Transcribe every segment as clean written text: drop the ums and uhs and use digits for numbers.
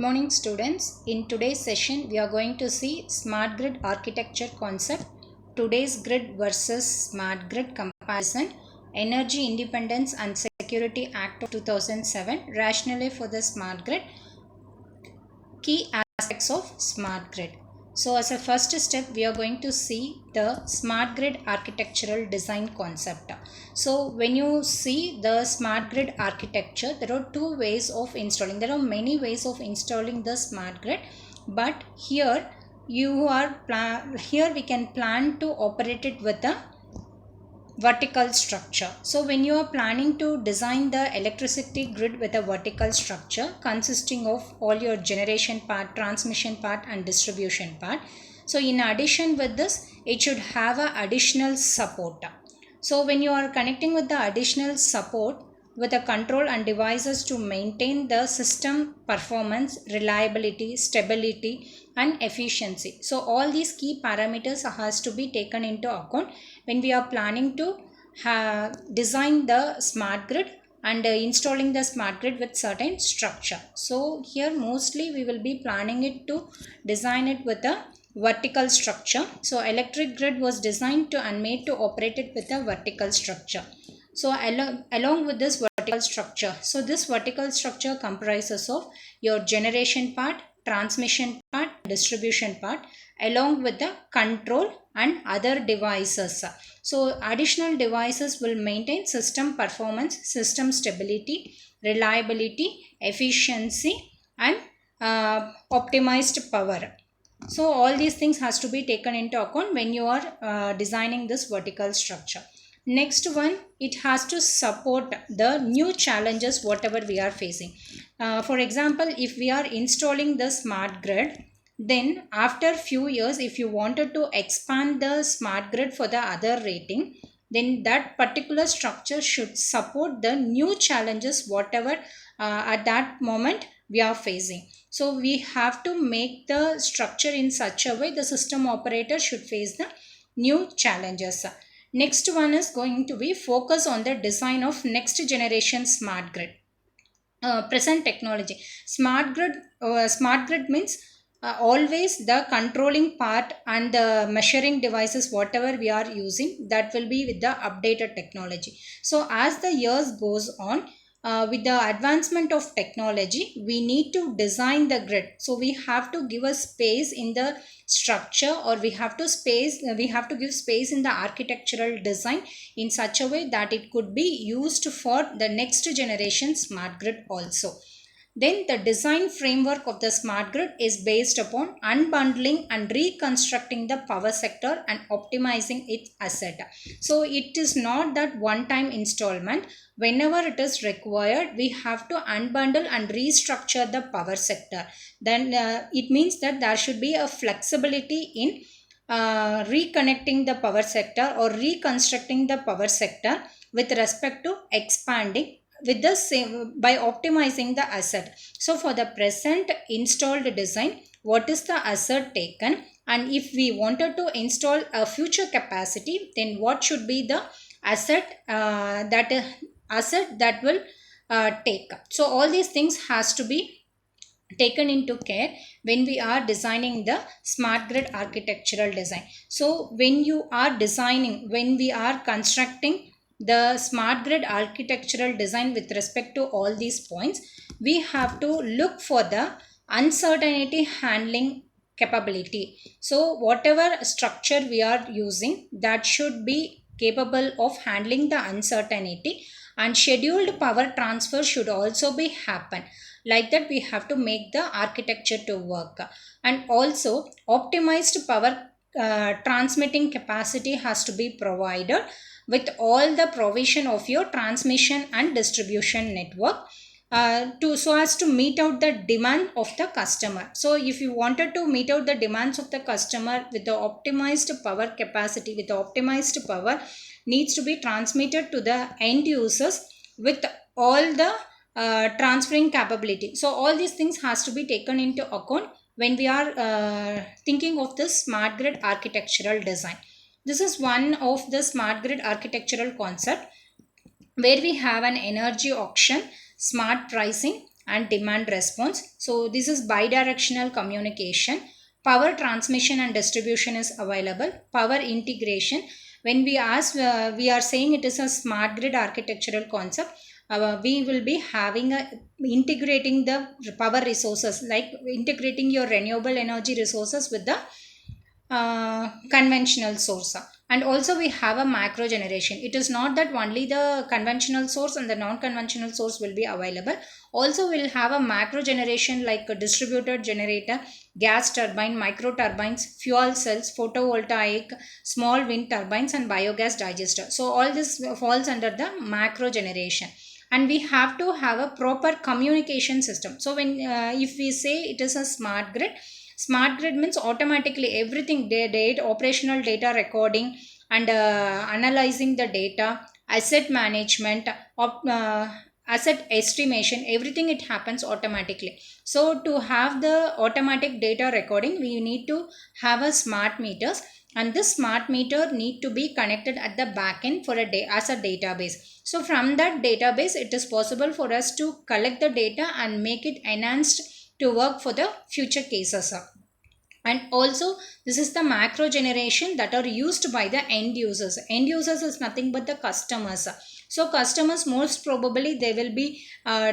morning students. In today's session we are going to see smart grid architecture concept, today's grid versus smart grid comparison, Energy Independence and Security Act of 2007, rationale for the smart grid, key aspects of smart grid. So as a first step we are going to see the smart grid architectural design concept. So when you see the smart grid architecture, there are two ways of installing. There are many ways of installing the smart grid, but here we can plan to operate it with a vertical structure. So when you are planning to design the electricity grid with a vertical structure consisting of all your generation part, transmission part and distribution part, so in addition with this it should have a additional support. So when you are connecting with the additional support with a control and devices to maintain the system performance, reliability, stability and efficiency. So all these key parameters has to be taken into account when we are planning to design the smart grid and installing the smart grid with certain structure. So here mostly we will be planning it to design it with a vertical structure. So electric grid was designed to and made to operate it with a vertical structure. So along with this vertical structure, so this vertical structure comprises of your generation part, transmission part, distribution part along with the control and other devices. So additional devices will maintain system performance, system stability, reliability, efficiency and optimized power. So all these things has to be taken into account when you are designing this vertical structure. Next one, it has to support the new challenges whatever we are facing. For example, if we are installing the smart grid, then after few years if you wanted to expand the smart grid for the other rating, then that particular structure should support the new challenges whatever at that moment we are facing. So we have to make the structure in such a way the system operator should face the new challenges. Next one is going to be focus on the design of next generation smart grid. Present technology. Smart grid means always the controlling part and the measuring devices whatever we are using, that will be with the updated technology. So as the years goes on, with the advancement of technology we need to design the grid. So we have to give a space in the structure, or we have to give space in the architectural design in such a way that it could be used for the next generation smart grid also. Then the design framework of the smart grid is based upon unbundling and reconstructing the power sector and optimizing its asset. So it is not that one time installment. Whenever it is required, we have to unbundle and restructure the power sector. Then it means that there should be a flexibility in reconnecting the power sector or reconstructing the power sector with respect to expanding with the same by optimizing the asset. So for the present installed design, what is the asset taken, and if we wanted to install a future capacity, then what should be the asset that will take. So all these things has to be taken into care when we are designing the smart grid architectural design. So when we are constructing the smart grid architectural design with respect to all these points, we have to look for the uncertainty handling capability. So whatever structure we are using, that should be capable of handling the uncertainty, and scheduled power transfer should also be happen. Like that we have to make the architecture to work. And also optimized power transmitting capacity has to be provided with all the provision of your transmission and distribution network so as to meet out the demand of the customer. So if you wanted to meet out the demands of the customer with the optimized power capacity, with the optimized power needs to be transmitted to the end users with all the transferring capability. So all these things has to be taken into account when we are thinking of the smart grid architectural design. This is one of the smart grid architectural concept where we have an energy auction, smart pricing and demand response. So this is bidirectional communication. Power transmission and distribution is available. Power integration. When we ask, we are saying it is a smart grid architectural concept. We will be having integrating the power resources, like integrating your renewable energy resources with the conventional source. And also we have a macro generation. It is not that only the conventional source and the non-conventional source will be available. Also we'll have a macro generation like a distributed generator, gas turbine, micro turbines, fuel cells, photovoltaic, small wind turbines, and biogas digester. So all this falls under the macro generation. And we have to have a proper communication system. So when if we say it is a smart grid, smart grid means automatically everything, data, operational data recording, and analyzing the data, asset management, asset estimation, everything it happens automatically. So to have the automatic data recording, we need to have a smart meters, and this smart meter need to be connected at the back end for a day as a database. So from that database, it is possible for us to collect the data and make it enhanced to work for the future cases. And also this is the macro generation that are used by the end users. End users is nothing but the customers. So customers most probably they will be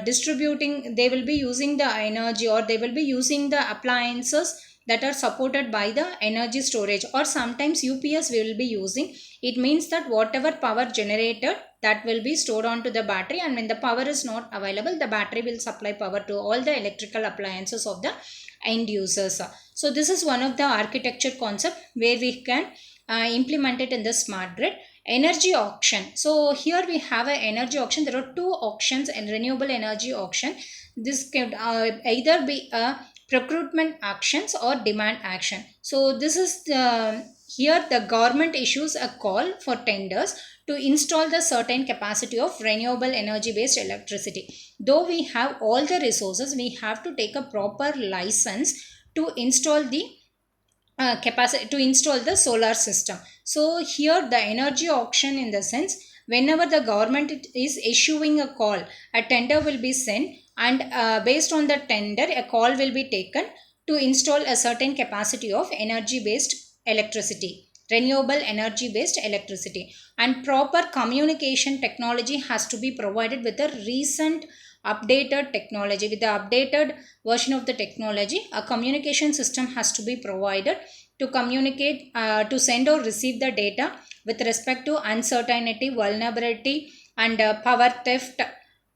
distributing, they will be using the energy, or they will be using the appliances that are supported by the energy storage, or sometimes UPS we will be using. It means that whatever power generated, that will be stored onto the battery, and when the power is not available, the battery will supply power to all the electrical appliances of the end users. So this is one of the architecture concept where we can implement it in the smart grid. Energy auction. So here we have an energy auction. There are two auctions in renewable energy auction. This could either be a procurement actions or demand action. So this is here the government issues a call for tenders to install the certain capacity of renewable energy based electricity. Though we have all the resources, we have to take a proper license to install the capacity, to install the solar system. So here the energy auction, in the sense, whenever the government is issuing a call, a tender will be sent, and based on the tender a call will be taken to install a certain capacity of energy based electricity, renewable energy based electricity. And proper communication technology has to be provided with the recent updated technology. With the updated version of the technology, a communication system has to be provided to communicate, to send or receive the data with respect to uncertainty, vulnerability, and power theft.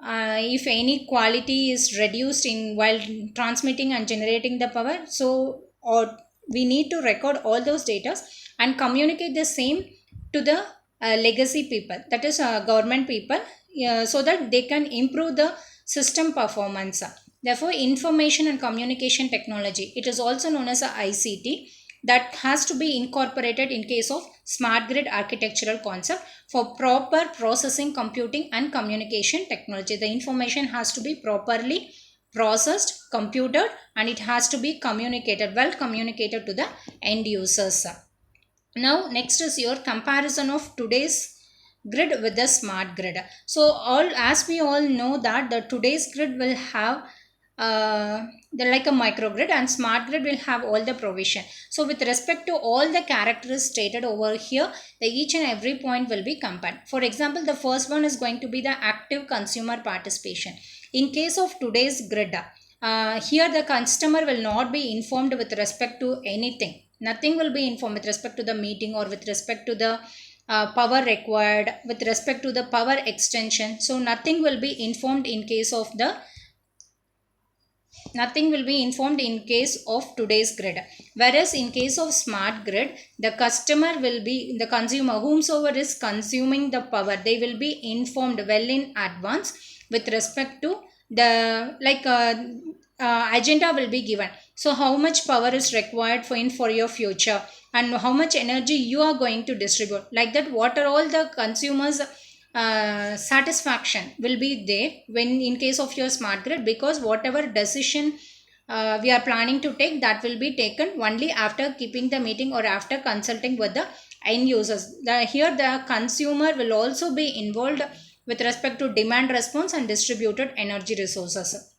If any quality is reduced in while transmitting and generating the power, so or we need to record all those data and communicate the same to the legacy people, that is government people, so that they can improve the system performance. Therefore information and communication technology, it is also known as a ICT, that has to be incorporated in case of smart grid architectural concept for proper processing, computing, and communication technology. The information has to be properly processed, computed, and it has to be communicated, well communicated to the end users. Now next is your comparison of today's grid with the smart grid. So all, as we all know that the today's grid will have they're like a microgrid, and smart grid will have all the provision. So with respect to all the characters stated over here, the each and every point will be compared. For example, the first one is going to be the active consumer participation. In case of today's grid, here the customer will not be informed with respect to anything. Nothing will be informed with respect to the meeting, or with respect to the power required, with respect to the power extension. So nothing will be informed in case of the case of today's grid. Whereas in case of smart grid, the customer will be, the consumer, whomsoever is consuming the power, they will be informed well in advance with respect to the agenda will be given. So how much power is required for your future, and how much energy you are going to distribute. Like that, what are all the consumers satisfaction will be there when in case of your smart grid, because whatever decision we are planning to take, that will be taken only after keeping the meeting or after consulting with the end users. Here the consumer will also be involved with respect to demand response and distributed energy resources.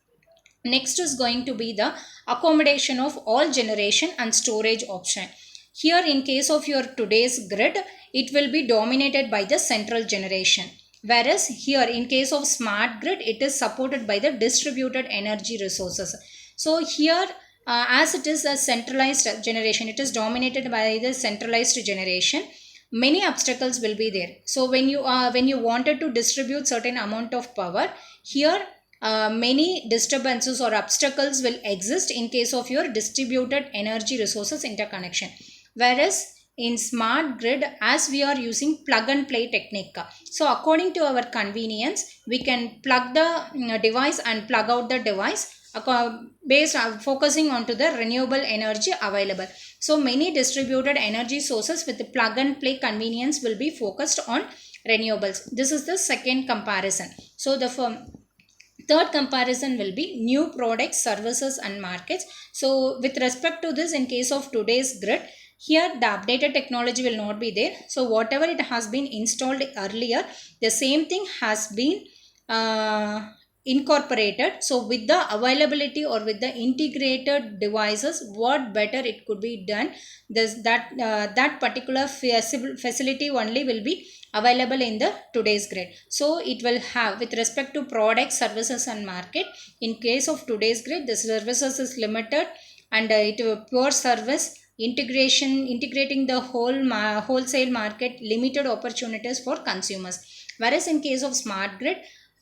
Next is going to be the accommodation of all generation and storage option. Here in case of your today's grid, it will be dominated by the central generation. Whereas here in case of smart grid, it is supported by the distributed energy resources. So here as it is a centralized generation, it is dominated by the centralized generation. Many obstacles will be there. So when you wanted to distribute certain amount of power, here many disturbances or obstacles will exist in case of your distributed energy resources interconnection. Whereas in smart grid, as we are using plug and play technique, so according to our convenience, we can plug the device and plug out the device based focusing onto the renewable energy available. So many distributed energy sources with the plug and play convenience will be focused on renewables. This is the second comparison. So the third comparison will be new products, services and markets. So with respect to this, in case of today's grid, here the updated technology will not be there. So whatever it has been installed earlier, the same thing has been incorporated. So with the availability or with the integrated devices, what better it could be done, that particular facility only will be available in the today's grid. So it will have, with respect to products, services and market, in case of today's grid, the services is limited and it pure service integrating the wholesale market, limited opportunities for consumers. Whereas in case of smart grid,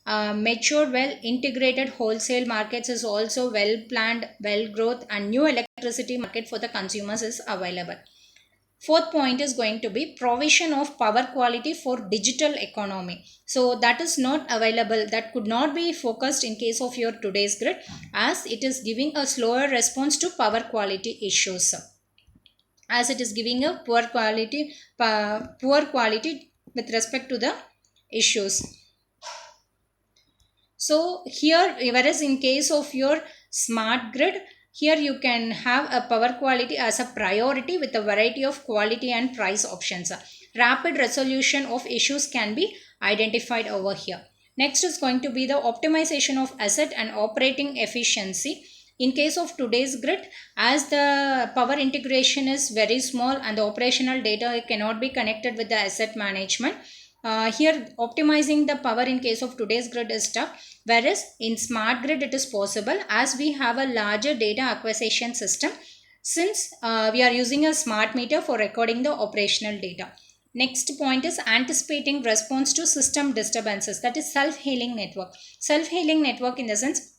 mature, well integrated wholesale markets is also well planned, well growth and new electricity market for the consumers is available. Fourth point is going to be provision of power quality for digital economy. So that is not available, that could not be focused in case of your today's grid, as it is giving a slower response to power quality issues, as it is giving a poor quality with respect to the issues. So here, whereas in case of your smart grid, here you can have a power quality as a priority with a variety of quality and price options. Rapid resolution of issues can be identified over here. Next is going to be the optimization of asset and operating efficiency. In case of today's grid, as the power integration is very small and the operational data cannot be connected with the asset management, here optimizing the power in case of today's grid is tough. Whereas in smart grid it is possible, as we have a larger data acquisition system, since we are using a smart meter for recording the operational data. Next point is anticipating response to system disturbances, that is self-healing network. Self-healing network in the sense,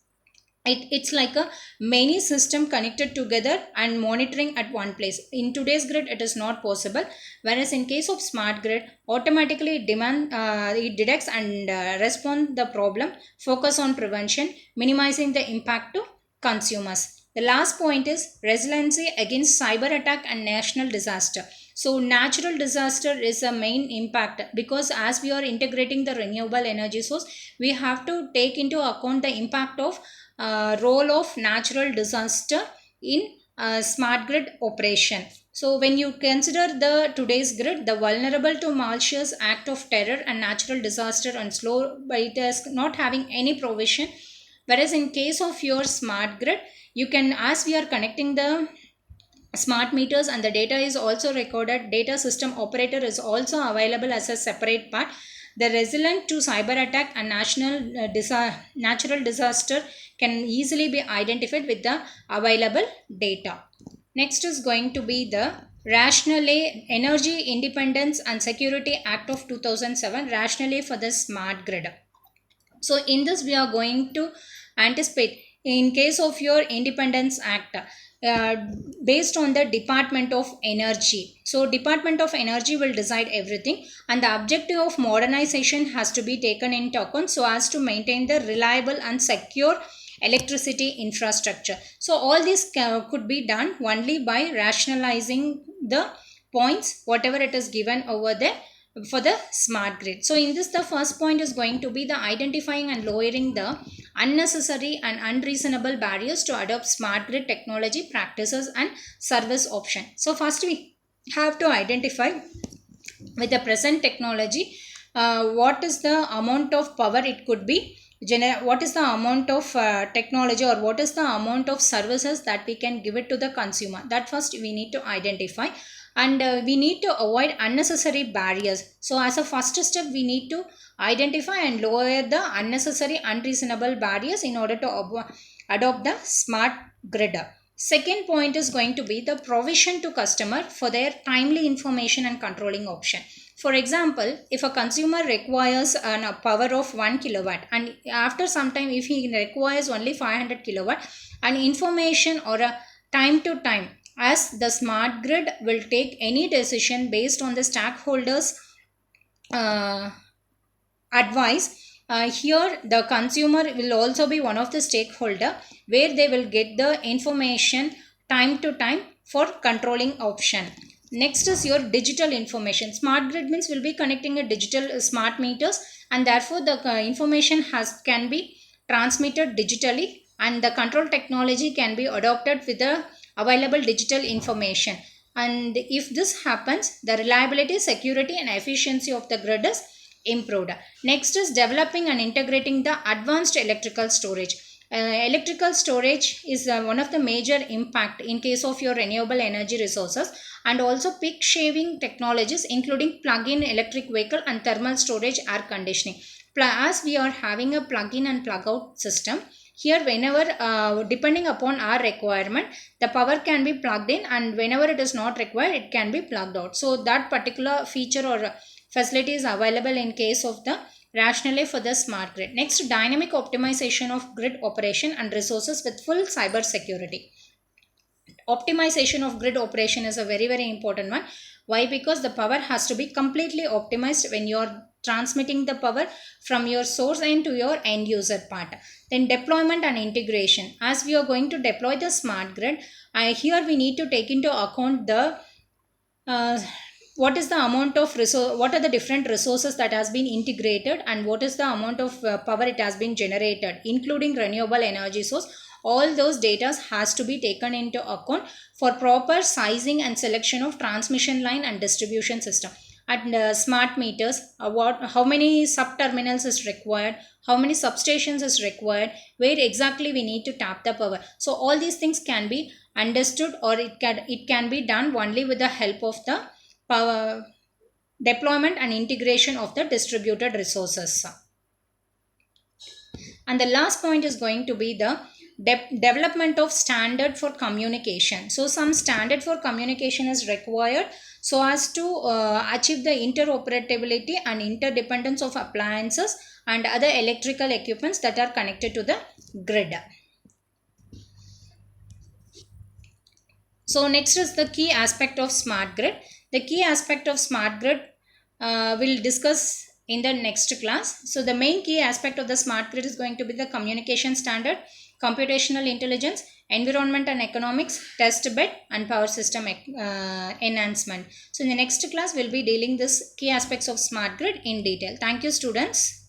it's like a many system connected together and monitoring at one place. In today's grid it is not possible, whereas in case of smart grid, automatically it detects and respond the problem, focus on prevention, minimizing the impact to consumers. The last point is resiliency against cyber attack and national disaster. So natural disaster is a main impact, because as we are integrating the renewable energy source, we have to take into account the impact of role of natural disaster in smart grid operation. So when you consider the today's grid, the vulnerable to malicious act of terror and natural disaster and slow by it is not having any provision. Whereas in case of your smart grid, you can, as we are connecting the smart meters and the data is also recorded, data system operator is also available as a separate part. The resilient to cyber attack and natural disaster can easily be identified with the available data. Next is going to be the Rationale Energy Independence and Security Act of 2007, rationale for the smart grid. So in this we are going to anticipate, in case of your Independence Act, uh, based on the Department of Energy. So Department of Energy will decide everything, and the objective of modernization has to be taken into account so as to maintain the reliable and secure electricity infrastructure. So all this could be done only by rationalizing the points whatever it is given over there for the smart grid. So in this, the first point is going to be the identifying and lowering the unnecessary and unreasonable barriers to adopt smart grid technology practices and service option. So first we have to identify, with the present technology, what is the amount of power it could be what is the amount of technology, or what is the amount of services that we can give it to the consumer. That first we need to identify, and we need to avoid unnecessary barriers. So as a first step, we need to identify and lower the unnecessary unreasonable barriers in order to adopt the smart grid. Second point is going to be the provision to customer for their timely information and controlling option. For example, if a consumer requires a power of 1 kilowatt, and after some time if he requires only 500 kilowatt, and information or a time to time, as the smart grid will take any decision based on the stakeholders uh, advice. Here the consumer will also be one of the stakeholder, where they will get the information time to time for controlling option. Next is your digital information. Smart grid means will be connecting a digital smart meters, and therefore the information can be transmitted digitally, and the control technology can be adopted with the available digital information. And if this happens, the reliability, security and efficiency of the grid is improved. Next is developing and integrating the advanced electrical storage. Electrical storage is one of the major impact in case of your renewable energy resources, and also peak shaving technologies including plug-in electric vehicle and thermal storage air conditioning. As we are having a plug-in and plug-out system, here whenever depending upon our requirement, the power can be plugged in, and whenever it is not required, it can be plugged out. So that particular feature or facility is available in case of the rationale for the smart grid. Next, dynamic optimization of grid operation and resources with full cyber security. Optimization of grid operation is a very important one. Why? Because the power has to be completely optimized when you are transmitting the power from your source end to your end user part. Then deployment and integration. As we are going to deploy the smart grid, here we need to take into account the what is the amount of resource, what are the different resources that has been integrated, and what is the amount of power it has been generated, including renewable energy source. All those data has to be taken into account for proper sizing and selection of transmission line and distribution system. And smart meters, how many sub terminals is required, how many substations is required, where exactly we need to tap the power. So all these things can be understood, or it can be done only with the help of the power deployment and integration of the distributed resources. And the last point is going to be the development of standard for communication. So some standard for communication is required so as to achieve the interoperability and interdependence of appliances and other electrical equipments that are connected to the grid. So next is the key aspect of smart grid. The key aspect of smart grid we'll discuss in the next class. So the main key aspect of the smart grid is going to be the communication standard, computational intelligence, environment and economics, test bed and power system enhancement. So in the next class we'll be dealing this key aspects of smart grid in detail. Thank you students.